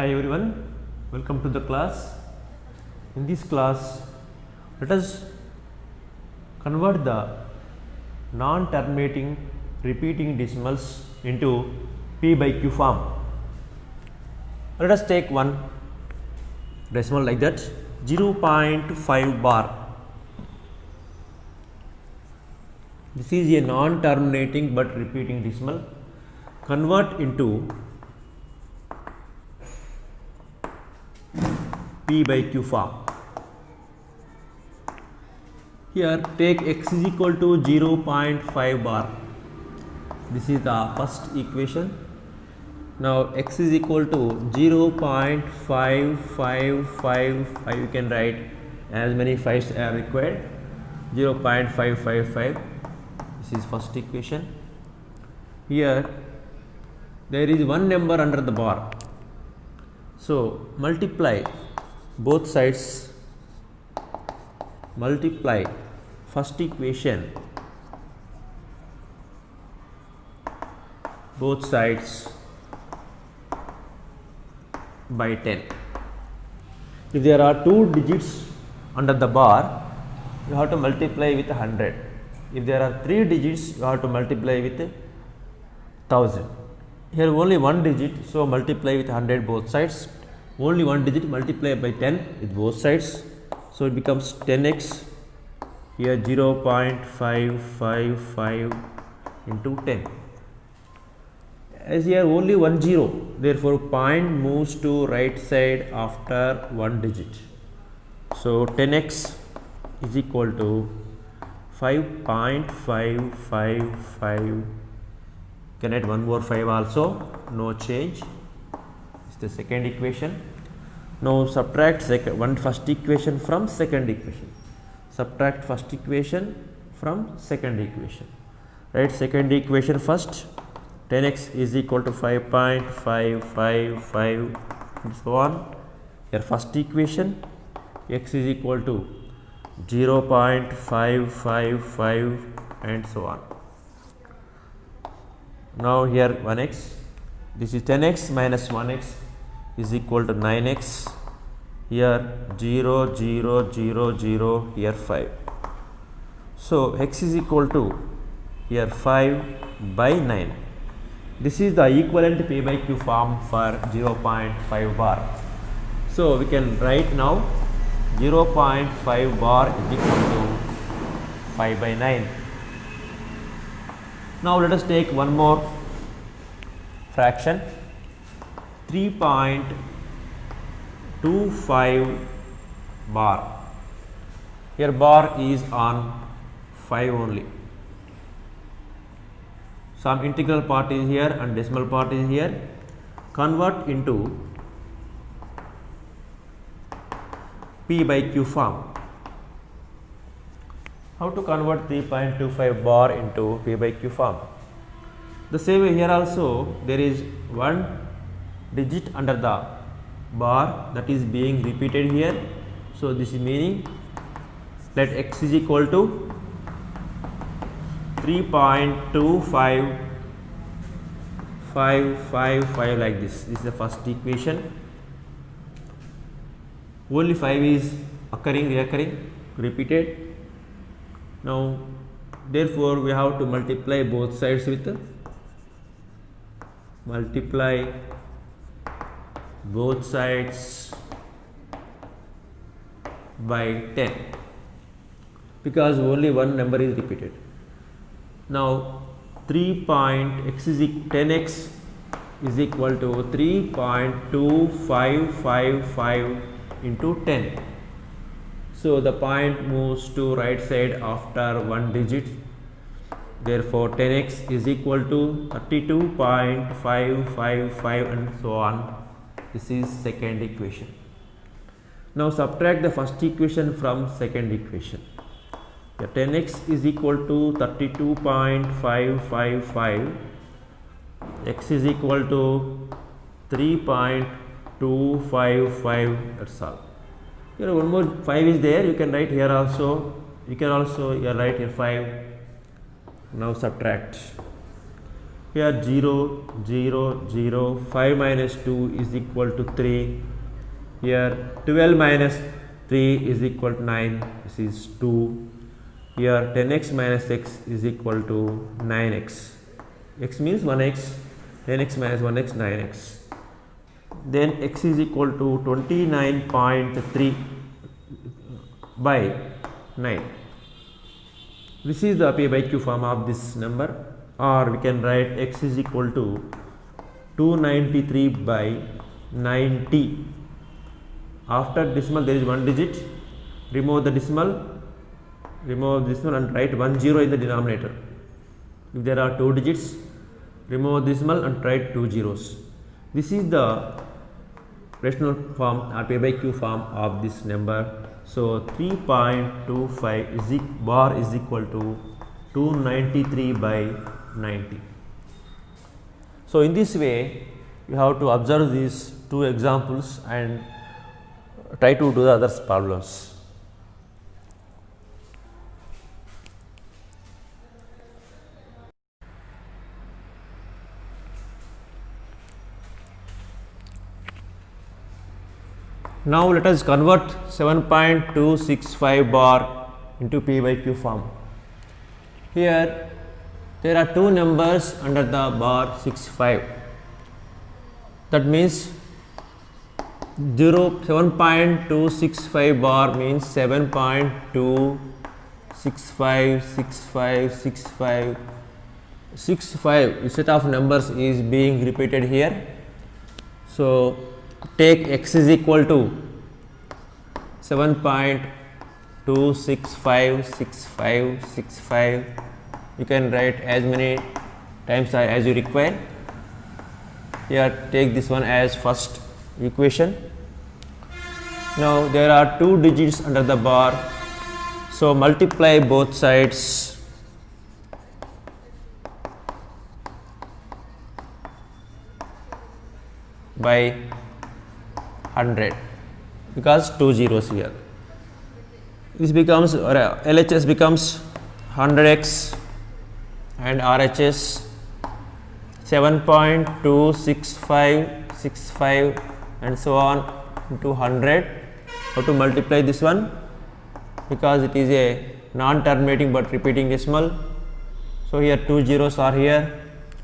Hi everyone, welcome to the class. In this class, let us convert the non-terminating repeating decimals into P by Q form. Let us take one decimal like that, 0.5 bar. This is a non-terminating but repeating decimal. Convert into P by Q form. Here take x is equal to 0.5 bar. This is the first equation. Now x is equal to 0.5555. You can write as many 5s are required. 0.555. This is first equation. Here there is one number under the bar. So multiply both sides, multiply first equation both sides by 10. If there are two digits under the bar, you have to multiply with 100. If there are three digits, you have to multiply with 1000. Here only one digit, so multiply with 100 both sides. Only one digit, multiply by 10 with both sides, so it becomes 10x. Here 0.555 into 10. As here only one 0, therefore point moves to right side after one digit. So 10x is equal to 5.555. Can add one more 5 also, no change. The second equation. Now subtract first equation from second equation. Subtract first equation from second equation. Write second equation first. 10x is equal to 5.555 and so on. Here first equation, x is equal to 0.555 and so on. Now here 1x. This is 10x minus 1x is equal to 9x. Here 0, 0, 0, 0, here 5. So x is equal to here 5 by 9. This is the equivalent P by Q form for 0.5 bar. So we can write now 0.5 bar is equal to 5 by 9. Now let us take one more fraction, 3.25 bar. Here bar is on 5 only. Some integral part is here and decimal part is here. Convert into P by Q form. How to convert 3.25 bar into P by Q form? The same way here also there is one digit under the bar that is being repeated here. So this is meaning let x is equal to 3.2555 like this. This is the first equation. Only 5 is recurring, repeated. Now therefore we have to multiply both sides with multiply both sides by 10 because only one number is repeated. Now 10x is equal to 3.2555 into 10. So the point moves to right side after one digit. Therefore 10x is equal to 32.555 and so on. This is second equation. Now subtract the first equation from second equation. The 10x is equal to 32.555. X is equal to 3.255. That's all. Here one more 5 is there. You can write here also. You can also write here 5. Now subtract. Here 0, 0, 0, 5 minus 2 is equal to 3. Here 12 minus 3 is equal to 9. This is 2. Here 10x minus x is equal to 9x. X means 1x. 10x minus 1x, 9x. Then x is equal to 29.3 by 9. This is the P by Q form of this number, or we can write x is equal to 293 by 90. After decimal there is one digit. Remove the decimal and write 10 in the denominator. If there are two digits, remove decimal and write 2 zeros. This is the rational form or P by Q form of this number. So 3.25 bar is equal to 293 by 90. So in this way you have to observe these two examples and try to do the other problems. Now let us convert 7.265 bar into P by Q form. Here there are two numbers under the bar 65. That means 7.265 bar means 7.2656565 set of numbers is being repeated here. So take x is equal to 7.2656565. You can write as many times as you require. Here take this one as first equation. Now there are two digits under the bar, so multiply both sides by 100 because two zeros here. This becomes LHS becomes 100x and RHS 7.26565 and so on into 100. How to multiply this one? Because it is a non-terminating but repeating decimal. So here two zeros are here.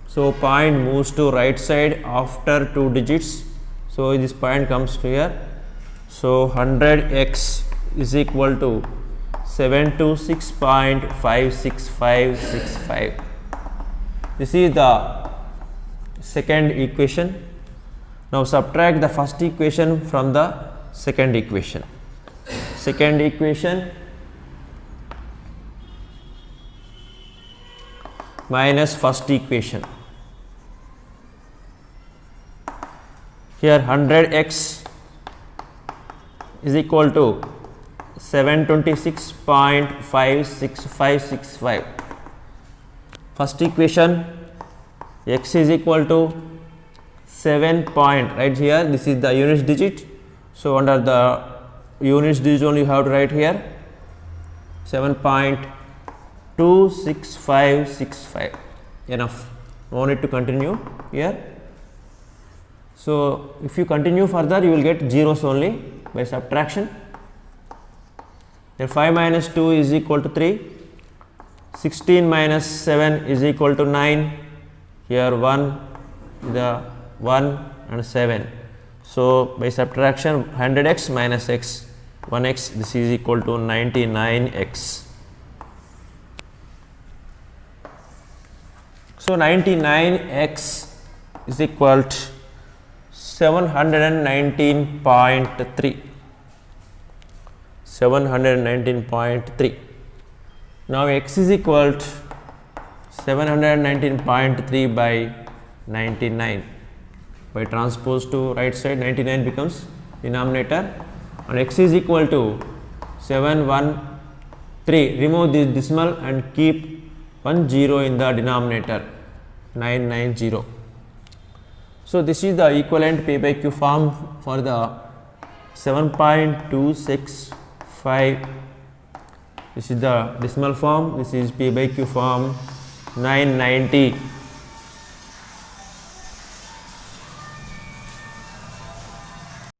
So point moves to right side after two digits. So this point comes to here. So 100x is equal to 726.56565. This is the second equation. Now subtract the first equation from the second equation. Second equation minus first equation. Here 100x is equal to 726.56565. First equation, x is equal to 7 point, right here this is the unit digit. So under the unit digit only you have to write here 7.26565. Enough, no need to continue here. So if you continue further you will get zeros only by subtraction. Then 5 minus 2 is equal to 3, 16 minus 7 is equal to 9, here 1, the 1 and 7. So by subtraction 100x minus x, 1x, this is equal to 99x. So 99x is equal to 719.3. 719.3. Now x is equal to 719.3 by 99. By transpose to right side, 99 becomes denominator, and x is equal to 713. Remove this decimal and keep 1 0 in the denominator, 990. So this is the equivalent P by Q form for the 7.265. This is the decimal form. This is P by Q form 990.